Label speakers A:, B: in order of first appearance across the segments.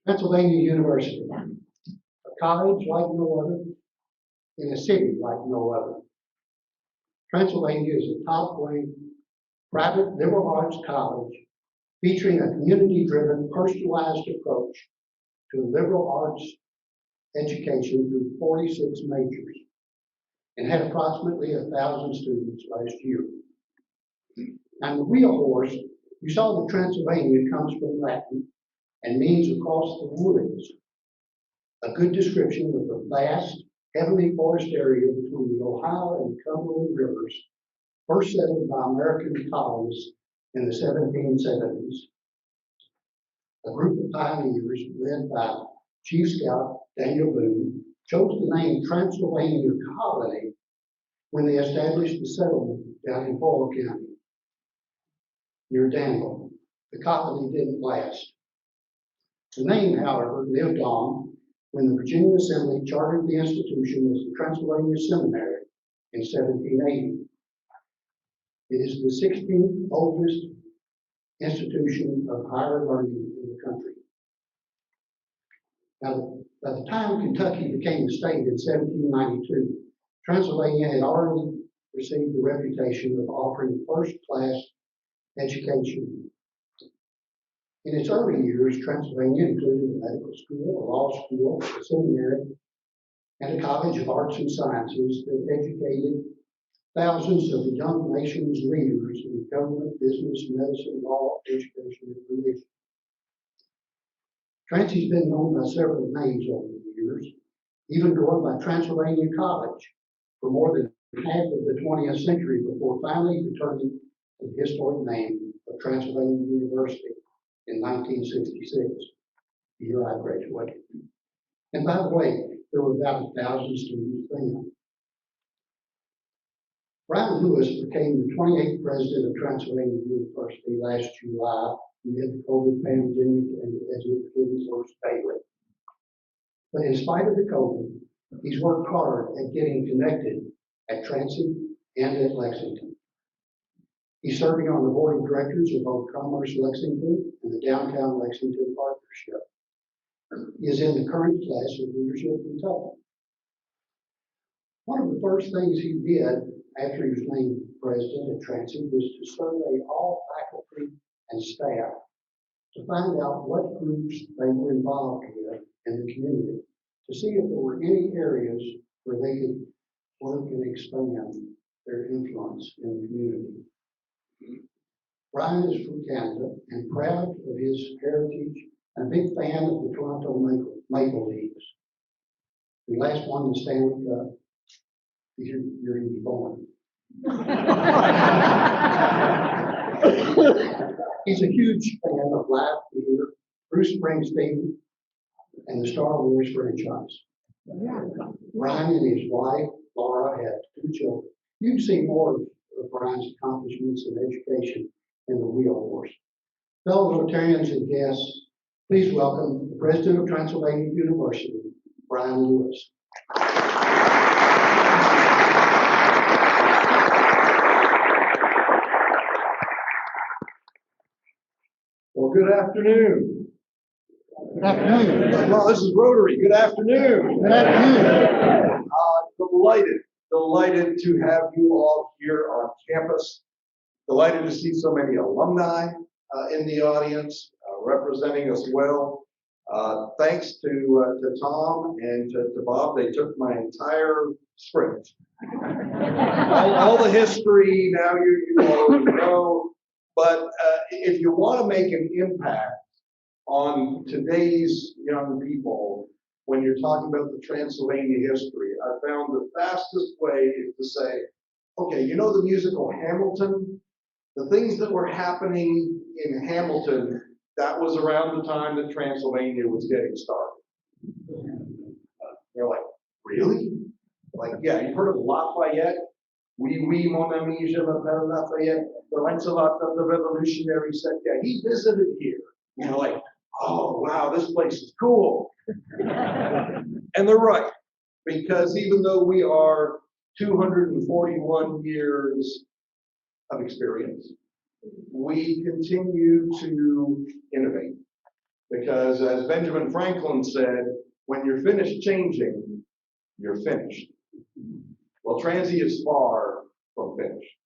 A: Transylvania University, a college like no other, in a city like no other. Transylvania is a top-ranked private liberal arts college featuring a community-driven, personalized approach to liberal arts education through 46 majors, and had approximately 1,000 students last year. And the wheel horse, you saw the Transylvania comes from Latin and means across the woods, a good description of the vast, heavily forested area between the Ohio and Cumberland rivers, first settled by American colonists in the 1770s. A group of pioneers led by Chief Scout Daniel Boone chose the name Transylvania Colony when they established the settlement down in Boyle County near Danville. The colony didn't last. The name, however, lived on when the Virginia Assembly chartered the institution as the Transylvania Seminary in 1780. It is the 16th oldest institution of higher learning in the country. Now, by the time Kentucky became a state in 1792, Transylvania had already received the reputation of offering first-class education. In its early years, Transylvania included a medical school, a law school, a seminary, and a college of arts and sciences that educated thousands of the young nation's leaders in government, business, medicine, law, education, and religion. Transy's been known by several names over the years, even going by Transylvania College for more than half of the 20th century before finally returning to the historic name of Transylvania University in 1966, the year I graduated. And by the way, there were about 1,000 students then. Brien Lewis became the 28th president of Transylvania University last July amid the COVID pandemic and as it became worse daily. But in spite of the COVID, he's worked hard at getting connected at Transy and at Lexington. He's serving on the board of directors of both Commerce Lexington and the Downtown Lexington Partnership. He is in the current class of Leadership Kentucky. One of the first things he did after he was named president at Transy was to survey all faculty and staff to find out what groups they were involved with in the community, to see if there were any areas where they could work and expand their influence in the community. Brien is from Canada and proud of his heritage and a big fan of the Toronto Maple Leafs, who last won the Stanley Cup the year he was born. He's a huge fan of live theater, Bruce Springsteen, and the Star Wars franchise. Brien and his wife, Laura, have 2 children. You can see more of Brian's accomplishments in education in the wheel horse. Fellow Rotarians and guests, please welcome the president of Transylvania University, Brien Lewis.
B: Well, good afternoon.
A: Good afternoon.
B: Well, this is Rotary. Good afternoon.
A: Good afternoon.
B: Delighted to have you all here on campus. Delighted to see so many alumni in the audience representing us well. Thanks to Tom and to Bob. They took my entire script. all the history, now you already know. But if you want to make an impact on today's young people, when you're talking about the Transylvania history, I found the fastest way is to say, okay, you know the musical Hamilton? The things that were happening in Hamilton, that was around the time that Transylvania was getting started. They're like, really? Like, yeah, you've heard of Lafayette? Oui, mon ami, je m'appelle Lafayette, the Lancelot of the Revolutionary set. Yeah, he visited here. You know, like, oh, wow, this place is cool. And they're right, because even though we are 241 years of experience, we continue to innovate. Because as Benjamin Franklin said, when you're finished changing, you're finished. Well, Transy is far from finished.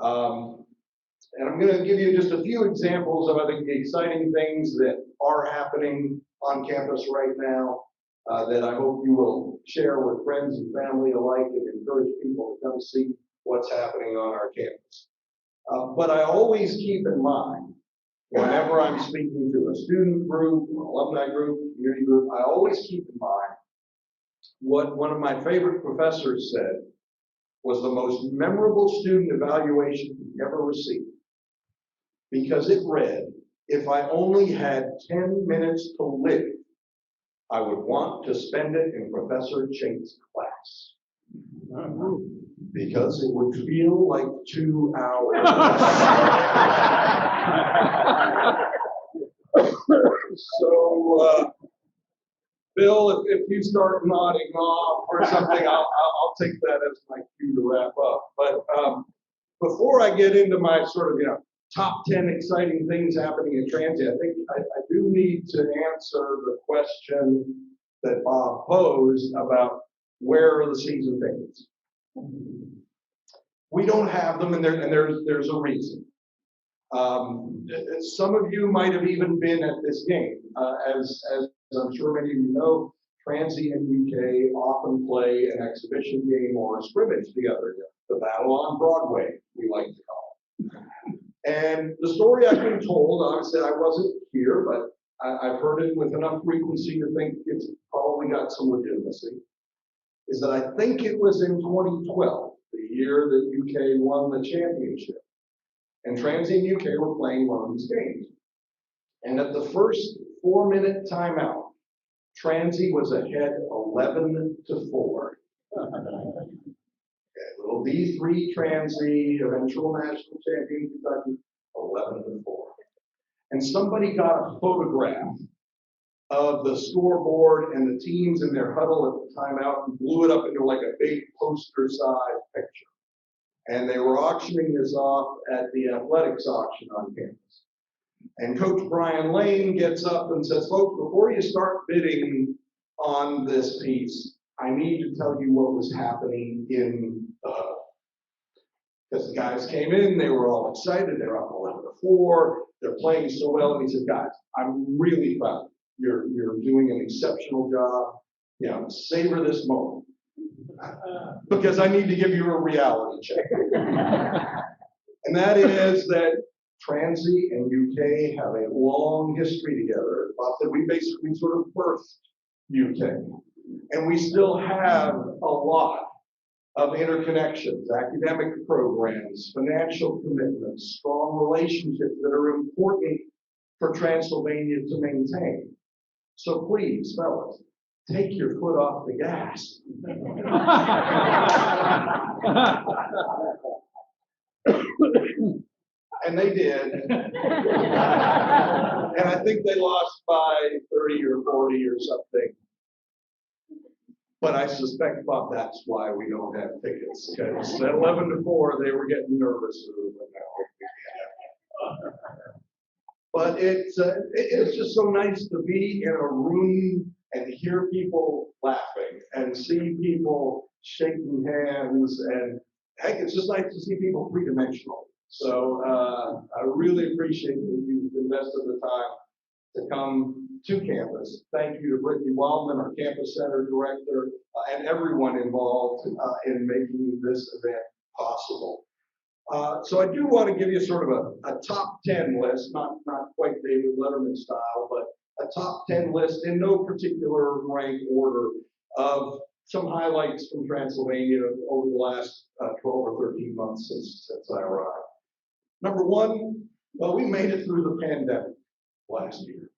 B: And I'm going to give you just a few examples of, I think, the exciting things that are happening on campus right now that I hope you will share with friends and family alike and encourage people to come see what's happening on our campus. But I always keep in mind, whenever I'm speaking to a student group, alumni group, community group, I always keep in mind what one of my favorite professors said was the most memorable student evaluation he ever received. Because it read, if I only had 10 minutes to live, I would want to spend it in Professor Chate's class. Because it would feel like 2 hours. So, Bill, if you start nodding off or something, I'll take that as my cue to wrap up. But before I get into my sort of, top 10 exciting things happening at Transy, I think I do need to answer the question that Bob posed about where are the season tickets. We don't have them, and there's a reason. Some of you might have even been at this game. As I'm sure many of you know, Transy and UK often play an exhibition game or a scrimmage together. The battle on Broadway, we like to call it. And the story I've been told, obviously I wasn't here, but I've heard it with enough frequency to think it's probably got some legitimacy, is that I think it was in 2012, the year that UK won the championship. And Transy and UK were playing one of these games. And at the first 4-minute timeout, Transy was ahead 11-4. Little D3 Transy, eventual national champion Kentucky, 11-4. And somebody got a photograph of the scoreboard and the teams in their huddle at the timeout and blew it up into like a big poster-sized picture. And they were auctioning this off at the athletics auction on campus. And Coach Brien Lane gets up and says, folks, before you start bidding on this piece, I need to tell you what was happening in the huddle. Because the guys came in, they were all excited, they're up 11-4, they're playing so well, and he said, guys, I'm really proud. You're doing an exceptional job. Savor this moment. Because I need to give you a reality check. And that is that Transy and UK have a long history together. That we basically sort of birthed UK. And we still have a lot of interconnections, academic programs, financial commitments, strong relationships that are important for Transylvania to maintain. So please, fellas, take your foot off the gas. And they did. And I think they lost by 30 or 40 or something. But I suspect, Bob, that's why we don't have tickets. Because at 11-4, they were getting nervous. But it's just so nice to be in a room and hear people laughing and see people shaking hands. And heck, it's just nice to see people three-dimensional. So I really appreciate that you've invested the time to come to campus. Thank you to Brittany Wildman, our campus center director, and everyone involved in making this event possible. So I do want to give you sort of a top 10 list, not quite David Letterman style, but a top 10 list in no particular rank order of some highlights from Transylvania over the last 12 or 13 months since I arrived. Number one, well, we made it through the pandemic last year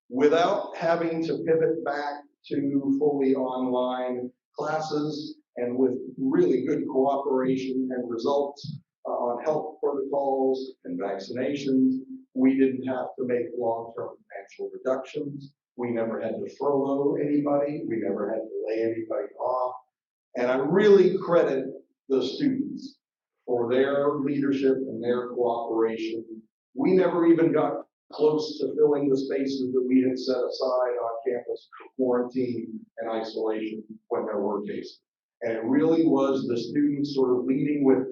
B: without having to pivot back to fully online classes and with really good cooperation and results on health protocols and vaccinations. We didn't have to make long-term financial reductions. We never had to furlough anybody. We never had to lay anybody off. And I really credit the students for their leadership and their cooperation. We never even got close to filling the spaces that we had set aside on campus for quarantine and isolation when there were cases. And it really was the students sort of leading with,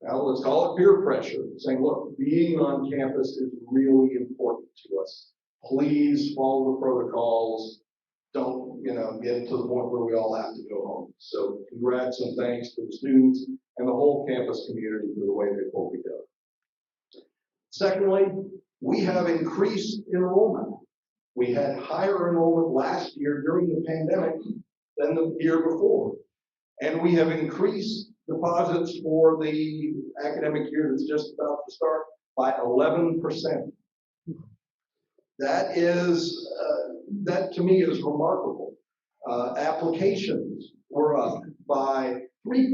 B: well, let's call it peer pressure, saying, look, being on campus is really important to us. Please follow the protocols. Don't, get to the point where we all have to go home. So congrats and thanks to the students and the whole campus community for the way they pulled together. Secondly, we have increased enrollment. We had higher enrollment last year during the pandemic than the year before. And we have increased deposits for the academic year that's just about to start by 11%. That is, that to me is remarkable. Applications were up by 3%.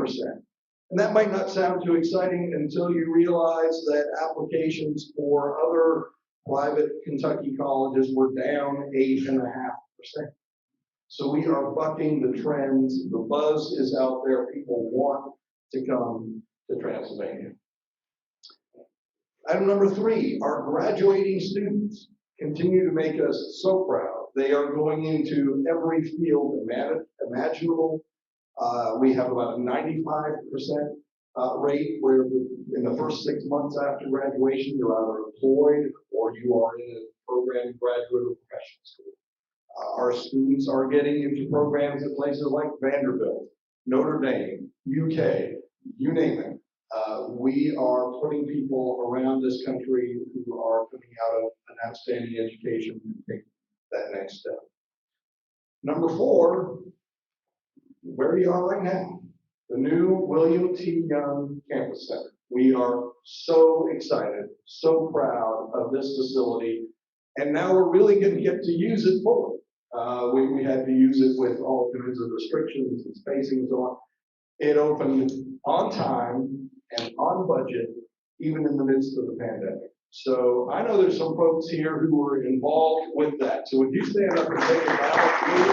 B: And that might not sound too exciting until you realize that applications for other private Kentucky colleges were down 8.5%. So we are bucking the trends. The buzz is out there. People want to come to Transylvania. Item number 3, our graduating students continue to make us so proud. They are going into every field imaginable. We have about a 95% rate where in the first 6 months after graduation, you're either employed or you are in a program, graduate or professional school. Our students are getting into programs at places like Vanderbilt, Notre Dame, UK, you name it. We are putting people around this country who are coming out of an outstanding education and take that next step. Number 4, where we are right now, the new William T. Young Campus Center. We are so excited, so proud of this facility, and now we're really going to get to use it fully. We had to use it with all kinds of restrictions and spacing and so on. It opened on time and on budget, even in the midst of the pandemic. So I know there's some folks here who were involved with that. So would you stand up and take a bow, please?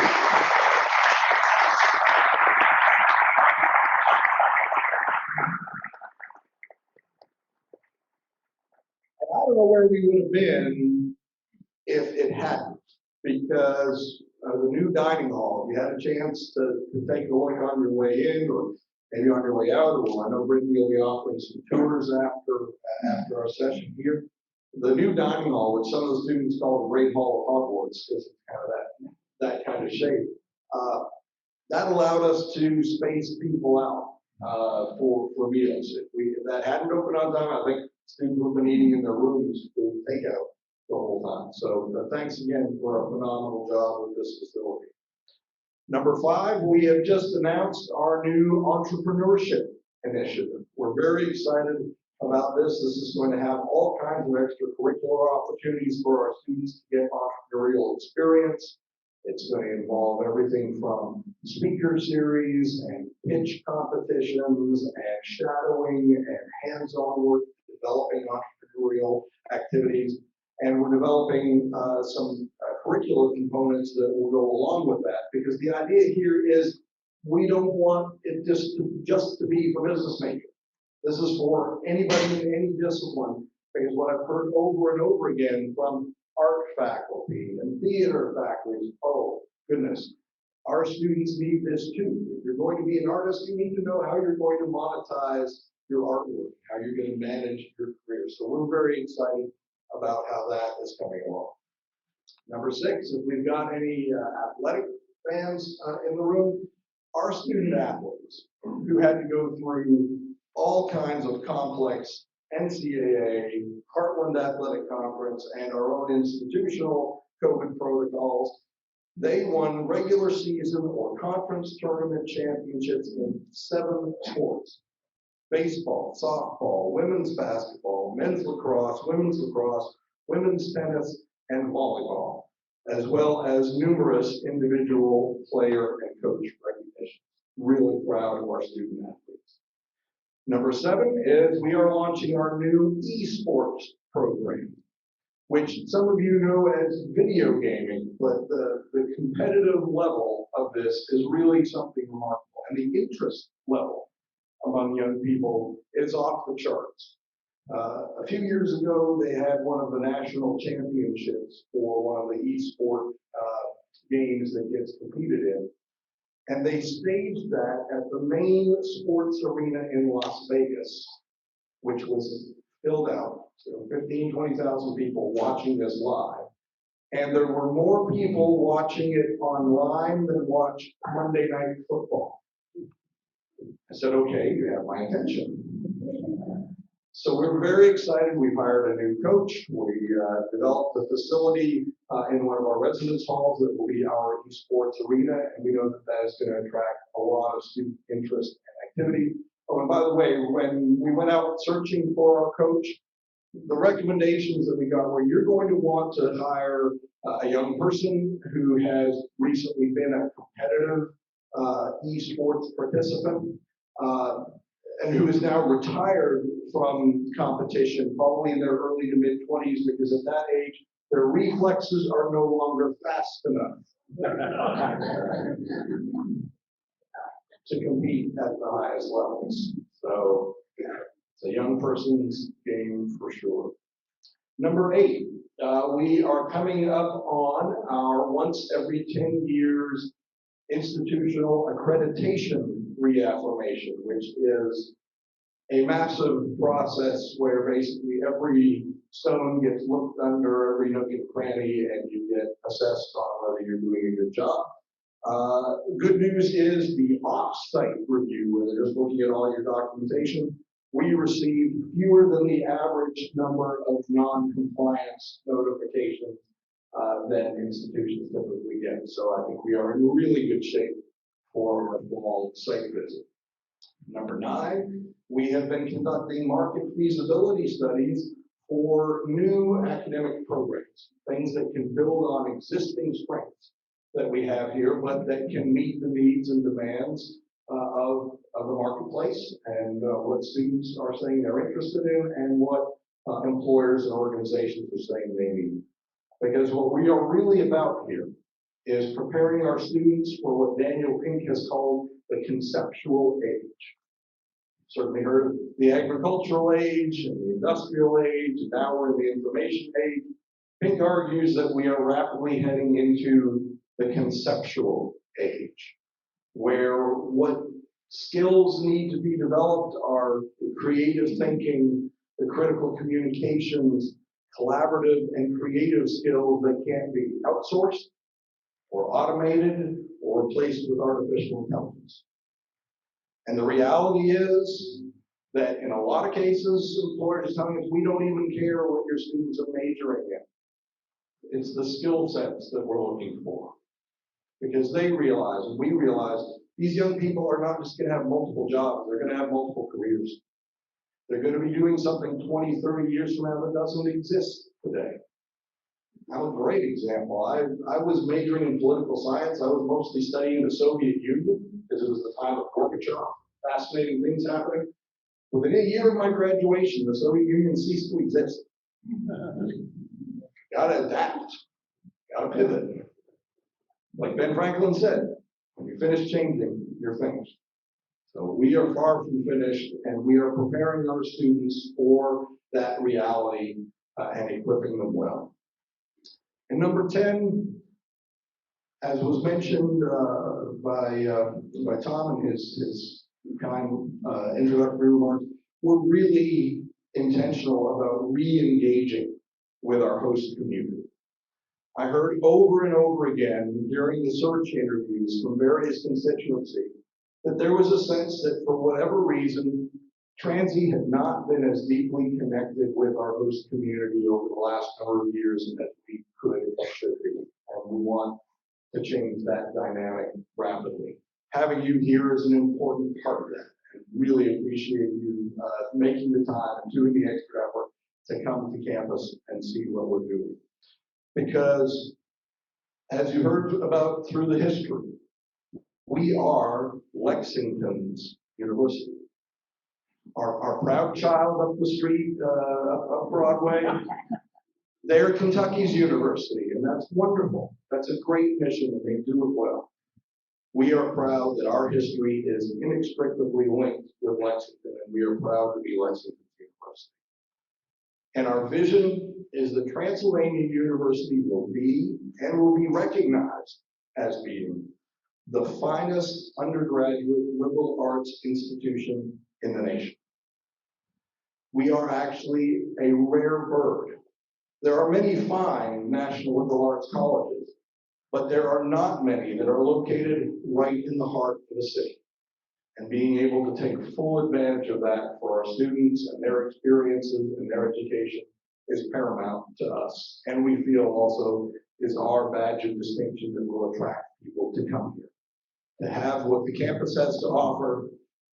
B: And I don't know where we would have been if it hadn't, because the new dining hall, if you had a chance to take a look on your way in or maybe on your way out, or I know Brittany will be offering some tours after our session here. The new dining hall, which some of the students call the Great Hall of Hogwarts, because it's kind of that kind of shape, that allowed us to space people out for meals. If that hadn't opened on time, I think students would have been eating in their rooms with takeout the whole time. So thanks again for a phenomenal job with this facility. Number 5, we have just announced our new entrepreneurship initiative. We're very excited about this. This is going to have all kinds of extracurricular opportunities for our students to get entrepreneurial experience. It's going to involve everything from speaker series and pitch competitions and shadowing and hands-on work, developing entrepreneurial activities. And we're developing some curricular components that will go along with that, because the idea here is we don't want it just to be for business majors. This is for anybody in any discipline, because what I've heard over and over again from art faculty and theater faculty is, oh goodness, our students need this too. If you're going to be an artist, you need to know how you're going to monetize your artwork, how you're going to manage your career. So we're very excited about how that is coming along. Number 6, if we've got any athletic fans in the room, our student athletes who had to go through all kinds of complex NCAA, Heartland Athletic Conference, and our own institutional COVID protocols, they won regular season or conference tournament championships in 7 sports: baseball, softball, women's basketball, men's lacrosse, women's tennis, and volleyball, as well as numerous individual player and coach recognitions. Really proud of our student athletes. Number 7 is we are launching our new esports program, which some of you know as video gaming, but the competitive level of this is really something remarkable. And the interest level among young people is off the charts. A few years ago, they had one of the national championships for one of the e-sport games that gets competed in. And they staged that at the main sports arena in Las Vegas, which was filled out. So 15, 20,000 people watching this live. And there were more people watching it online than watched Monday Night Football. I said, okay, you have my attention. So we're very excited. We've hired a new coach. We developed a facility in one of our residence halls that will be our esports arena, and we know that that is going to attract a lot of student interest and activity. Oh, and by the way, when we went out searching for our coach, the recommendations that we got were you're going to want to hire a young person who has recently been a competitive esports participant and who is now retired from competition, probably in their early to mid 20s, because at that age, their reflexes are no longer fast enough to compete at the highest levels. So it's a young person's game for sure. Number 8, we are coming up on our once every 10 years institutional accreditation reaffirmation, which is a massive process where basically every stone gets looked under, every nook and cranny, and you get assessed on whether you're doing a good job. Good news is the off-site review, where they're just looking at all your documentation. We received fewer than the average number of non-compliance notifications than institutions typically get. So I think we are in really good shape for our fall site visit. Number 9, we have been conducting market feasibility studies for new academic programs, things that can build on existing strengths that we have here, but that can meet the needs and demands of the marketplace and what students are saying they're interested in and what employers and organizations are saying they need. Because what we are really about here is preparing our students for what Daniel Pink has called the conceptual age. Certainly heard of the agricultural age and the industrial age, and now we're in the information age. Pink argues that we are rapidly heading into the conceptual age, where what skills need to be developed are creative thinking, the critical communications, collaborative and creative skills that can't be outsourced or automated or replaced with artificial intelligence. And the reality is that in a lot of cases, employers are telling us we don't even care what your students are majoring in. It's the skill sets that we're looking for. Because they realize, and we realize, these young people are not just going to have multiple jobs, they're going to have multiple careers. They're going to be doing something 20, 30 years from now that doesn't exist today. I'm a great example. I was majoring in political science. I was mostly studying the Soviet Union because it was the time of Gorbachev. Fascinating things happening. Within a year of my graduation, the Soviet Union ceased to exist. Gotta adapt. Gotta pivot. Like Ben Franklin said, when you finish changing, you're finished. So we are far from finished, and we are preparing our students for that reality and equipping them well. And number 10, as was mentioned by Tom in his kind introductory remarks, we're really intentional about re-engaging with our host community. I heard over and over again during the search interviews from various constituencies that there was a sense that for whatever reason, Transy had not been as deeply connected with our host community over the last number of years as we could and should be. And we want to change that dynamic rapidly. Having you here is an important part of that. I really appreciate you making the time and doing the extra effort to come to campus and see what we're doing. Because as you heard about through the history, we are Lexington's university. Our proud child up the street, up Broadway, they're Kentucky's university, and that's wonderful. That's a great mission, and they do it well. We are proud that our history is inextricably linked with Lexington, and we are proud to be Lexington's university. And our vision is that Transylvania University will be and will be recognized as being the finest undergraduate liberal arts institution in the nation. We are actually a rare bird. There are many fine national liberal arts colleges, but there are not many that are located right in the heart of the city. And being able to take full advantage of that for our students and their experiences and their education is paramount to us. And we feel also is our badge of distinction that will attract people to come here. To have what the campus has to offer,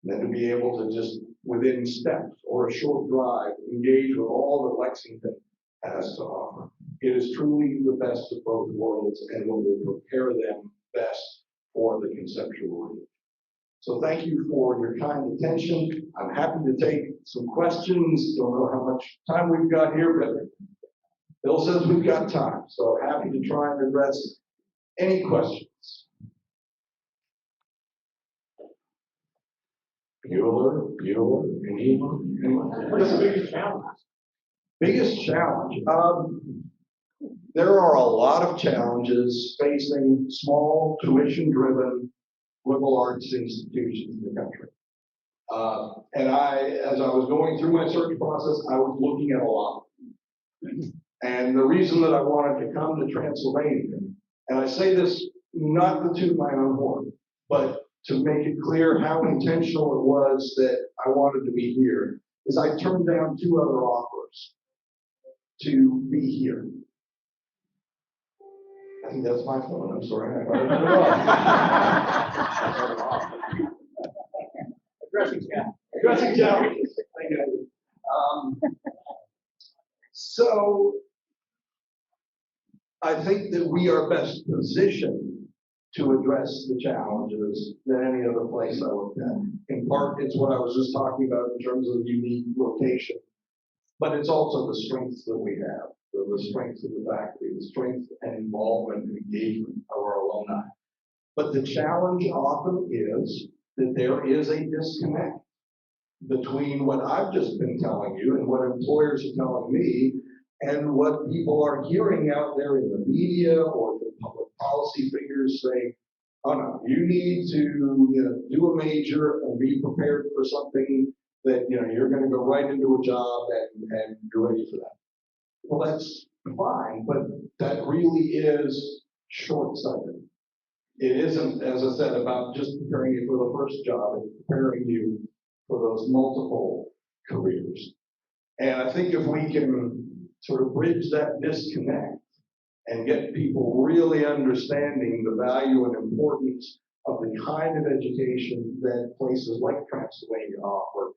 B: and then to be able to just within steps or a short drive, engage with all that Lexington has to offer. It is truly the best of both worlds and what will prepare them best for the conceptual age. So thank you for your kind attention. I'm happy to take some questions. Don't know how much time we've got here, but Bill says we've got time. So happy to try and address any questions. Bueller, anyone?
C: What's the biggest challenge?
B: Biggest challenge? There are a lot of challenges facing small tuition-driven liberal arts institutions in the country. And as I was going through my search process, I was looking at a lot. And the reason that I wanted to come to Transylvania, and I say this not to toot my own horn, but to make it clear how intentional it was that I wanted to be here, is I turned down 2 other offers to be here. I think that's my phone. I'm sorry. I turned it off. Addressing challenges. So I think that we are best positioned to address the challenges than any other place I looked at. In part, it's what I was just talking about in terms of unique location, but it's also the strengths that we have, the strengths of the faculty, the strength and involvement and engagement of our alumni. But the challenge often is that there is a disconnect between what I've just been telling you and what employers are telling me and what people are hearing out there in the media or the public policy figures saying, oh no, you need to do a major and be prepared for something that you're going to go right into a job and you're ready for that. Well, that's fine, but that really is short-sighted. It isn't, as I said, about just preparing you for the first job, it's preparing you for those multiple careers. And I think if we can sort of bridge that disconnect and get people really understanding the value and importance of the kind of education that places like Transylvania offer,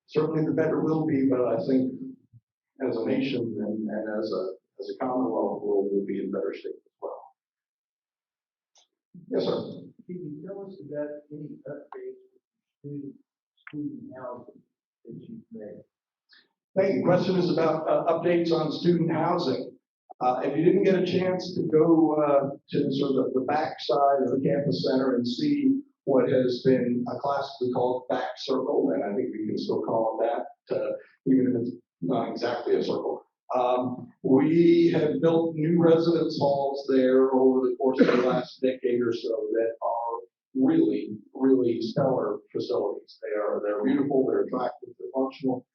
B: certainly the better we'll be, but I think as a nation and as a commonwealth, we'll be in better shape as well. Yes, sir.
D: Can you tell us about any updates with student housing that you've made?
B: Thank you. Question is about updates on student housing. If you didn't get a chance to go to sort of the back side of the campus center and see what has been classically called back circle, and I think we can still call it that, even if it's not exactly a circle. We have built new residence halls there over the course of the last decade or so that are really, really stellar facilities. They're beautiful, they're attractive, they're functional.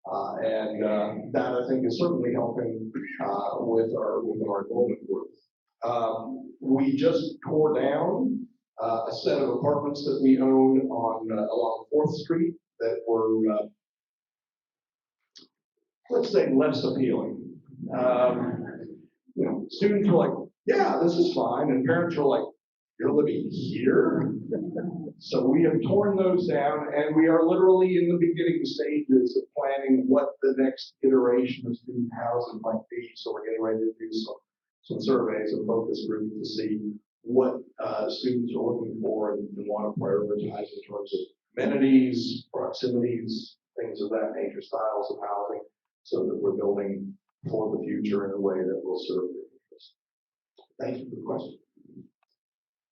B: And that I think is certainly helping with our enrollment growth. We just tore down a set of apartments that we owned on along 4th Street that were, let's say, less appealing. Students were like, "Yeah, this is fine," and parents were like, "You're living here?" So we have torn those down, and we are literally in the beginning stages of planning what the next iteration of student housing might be. So we're getting ready to do some surveys and focus groups to see what students are looking for and want to prioritize in terms of amenities, proximities, things of that nature, styles of housing, so that we're building for the future in a way that will serve their interests. Thank you for the question.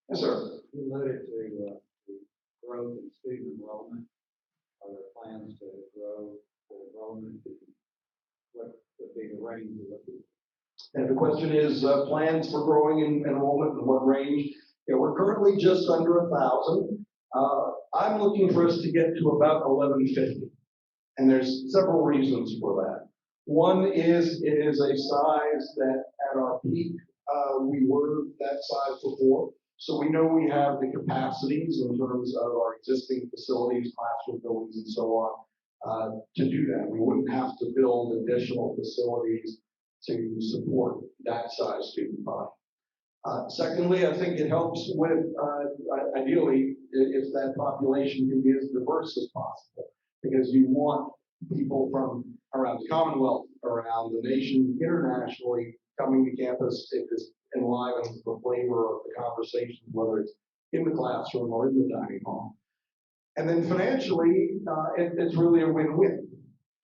B: Yes, sir.
D: You alluded to the growth in student enrollment. Are there plans to grow the enrollment what they were ready to look at.
C: And the question is, plans for growing in enrollment and what range? Yeah, we're currently just under 1,000. I'm looking for us to get to about 1,150. And there's several reasons for that. One is it is a size that at our peak, we were that size before. So we know we have the capacities in terms of our existing facilities, classroom buildings, and so on, to do that. We wouldn't have to build additional facilities to support that size student body. Secondly, I think it helps with, ideally, if that population can be as diverse as possible, because you want people from around the Commonwealth, around the nation, internationally coming to campus. It just enlivens the flavor of the conversation, whether it's in the classroom or in the dining hall. And then financially, it's really a win-win.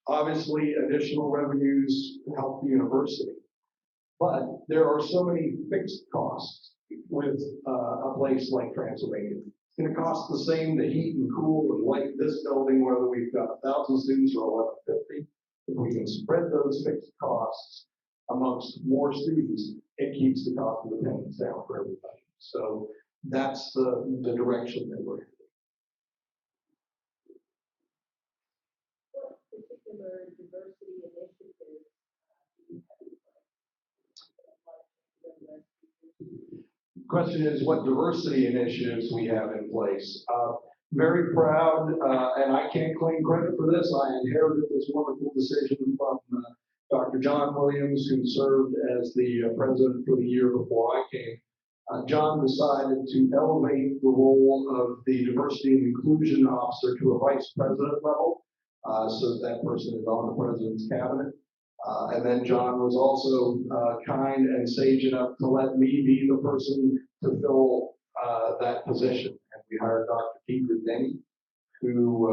C: Obviously, additional revenues help the university. But there are so many fixed costs with a place like Transylvania. It's going to cost the same to heat and cool and light this building, whether we've got 1,000 students or 1,150. If we can spread those fixed costs amongst more students, it keeps the cost of attendance down for everybody. So that's the direction that we're heading.
E: What particular diversity initiatives do you have in place?
C: Question is what diversity initiatives we have in place. Very proud, and I can't claim credit for this. I inherited this wonderful decision from Dr. John Williams, who served as the president for the year before I came. John decided to elevate the role of the diversity and inclusion officer to a vice president level, so that person is on the president's cabinet. And then John was also kind and sage enough to let me be the person to fill that position. And we hired Dr. Keegan Denny, who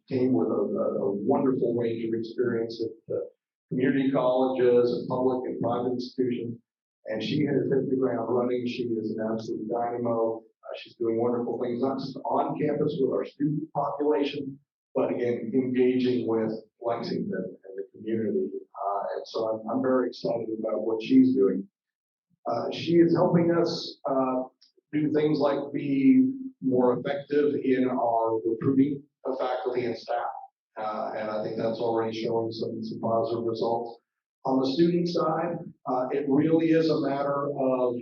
C: came with a wonderful range of experience at community colleges and public and private institutions. And she has hit the ground running. She is an absolute dynamo. She's doing wonderful things, not just on campus with our student population, but again, engaging with Lexington and the community. And so I'm very excited about what she's doing. She is helping us do things like be more effective in our recruiting of faculty and staff. And I think that's already showing some positive results. On the student side, it really is a matter of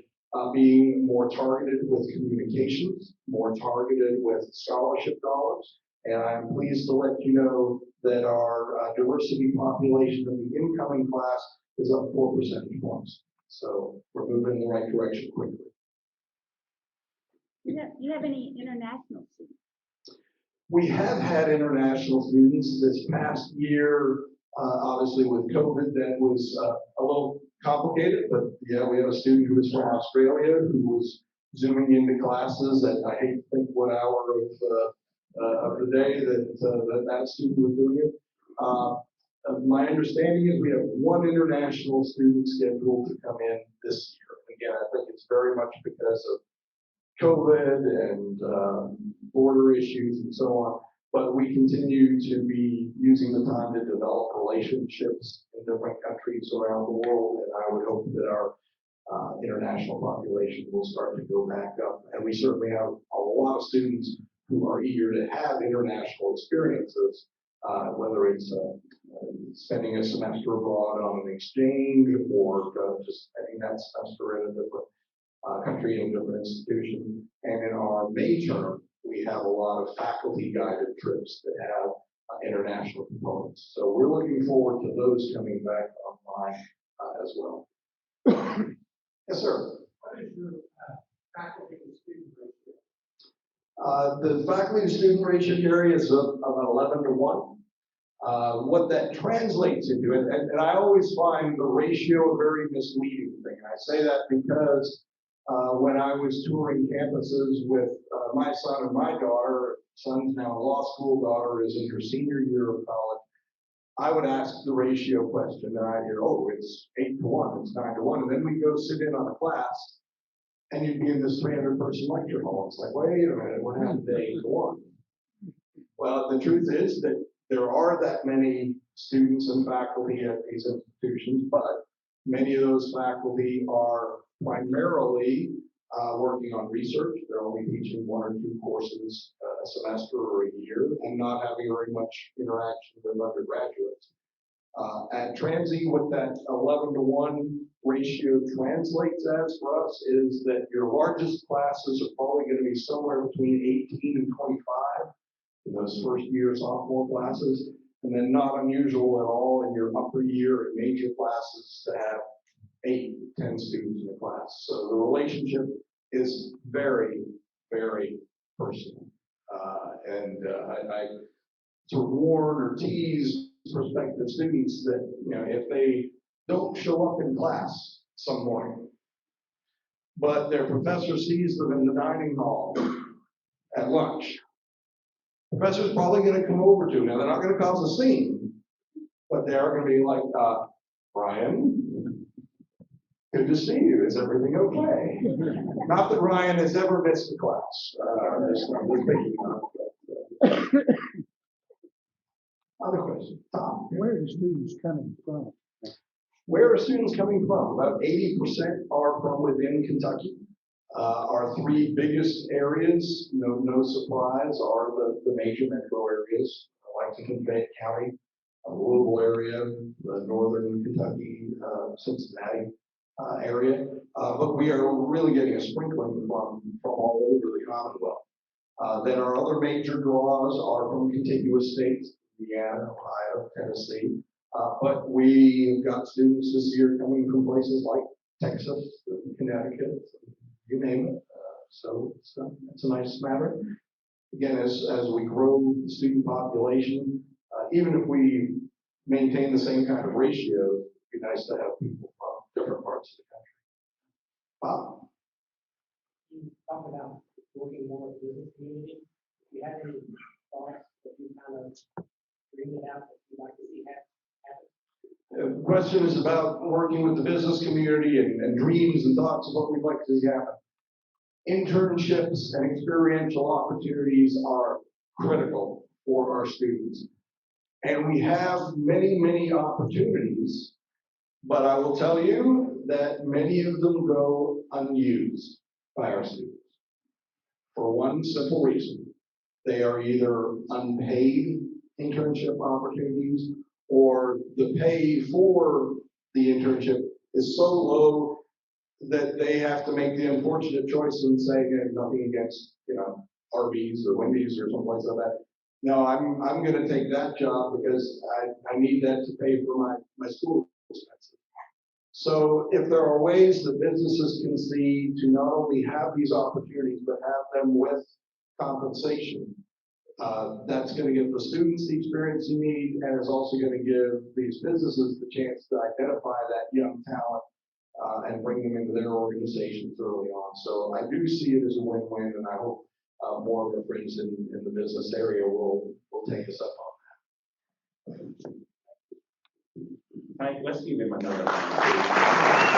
C: being more targeted with communications, more targeted with scholarship dollars. And I'm pleased to let you know that our diversity population of the incoming class is up 4 percentage points. So we're moving in the right direction quickly.
F: Do you have any international students?
C: We have had international students this past year. Obviously with COVID, that was a little complicated, but yeah, we had a student who was from Australia who was zooming into classes at, I hate to think what hour of the day that student was doing it. My understanding is we have 1 international student scheduled to come in this year. Again, I think it's very much because of COVID and border issues and so on. But we continue to be using the time to develop relationships in different countries around the world. And I would hope that our international population will start to go back up. And we certainly have a lot of students who are eager to have international experiences, whether it's spending a semester abroad on an exchange or just spending that semester in a different country in a different institution. And in our May term, we have a lot of faculty-guided trips that have international components. So we're looking forward to those coming back online as well. Yes, sir.
D: What is your faculty to student ratio?
C: The faculty to student ratio here is about 11 to 1. What that translates into, and I always find the ratio a very misleading thing. And I say that because when I was touring campuses with my son and my daughter, son's now in law school, daughter is in her senior year of college, I would ask the ratio question, and I'd hear, oh, it's 8 to 1, it's 9 to 1, and then we'd go sit in on a class, and you'd be in this 300-person lecture hall. It's like, wait a minute, what happened to 8 to 1? Well, the truth is that there are that many students and faculty at these institutions, but many of those faculty are primarily working on research. They're only teaching 1 or 2 courses a semester or a year and not having very much interaction with undergraduates. At Transy, what that 11-to-1 ratio translates as for us is that your largest classes are probably going to be somewhere between 18 and 25 in those first year sophomore classes, and then not unusual at all in your upper year and major classes to have 8, 10 students in a class. So the relationship is very, very personal. I sort of warn or tease prospective students that, if they don't show up in class some morning, but their professor sees them in the dining hall at lunch, the professor's probably going to come over to them. Now, they're not going to cause a scene, but they are going to be like, Brian, good to see you. Is everything okay? Not that Ryan has ever missed a class. I'm just thinking of it. Other question, Tom.
G: Where are the students coming from?
C: Where are students coming from? About 80% are from within Kentucky. Our 3 biggest areas, no surprise, are the major metro areas, Lexington, Fayette County, a Louisville area, the northern Kentucky, Cincinnati area. But we are really getting a sprinkling from all over the Commonwealth. Then our other major draws are from contiguous states, Indiana, Ohio, Tennessee. But we've got students this year coming from places like Texas, Connecticut, you name it. So it's a nice matter. Again, as we grow the student population, even if we maintain the same kind of ratio, it'd be nice to have people from different parts of the country. Bob?
H: You talk about working more with the business community. Do you have any thoughts that you kind of bring it out that you'd like to see happen?
C: The question is about working with the business community and dreams and thoughts of what we'd like to see happen. Internships and experiential opportunities are critical for our students. And we have many, many opportunities, but I will tell you that many of them go unused by our students for one simple reason. They are either unpaid internship opportunities, or the pay for the internship is so low that they have to make the unfortunate choice and say, nothing against, Arby's or Wendy's or someplace like that. No, I'm going to take that job because I need that to pay for my school expenses. So if there are ways that businesses can see to not only have these opportunities, but have them with compensation, that's going to give the students the experience you need, and is also going to give these businesses the chance to identify that young talent and bring them into their organizations early on. So I do see it as a win-win, and I hope more of our friends in the business area will take us up on that.
I: Let's give him another round.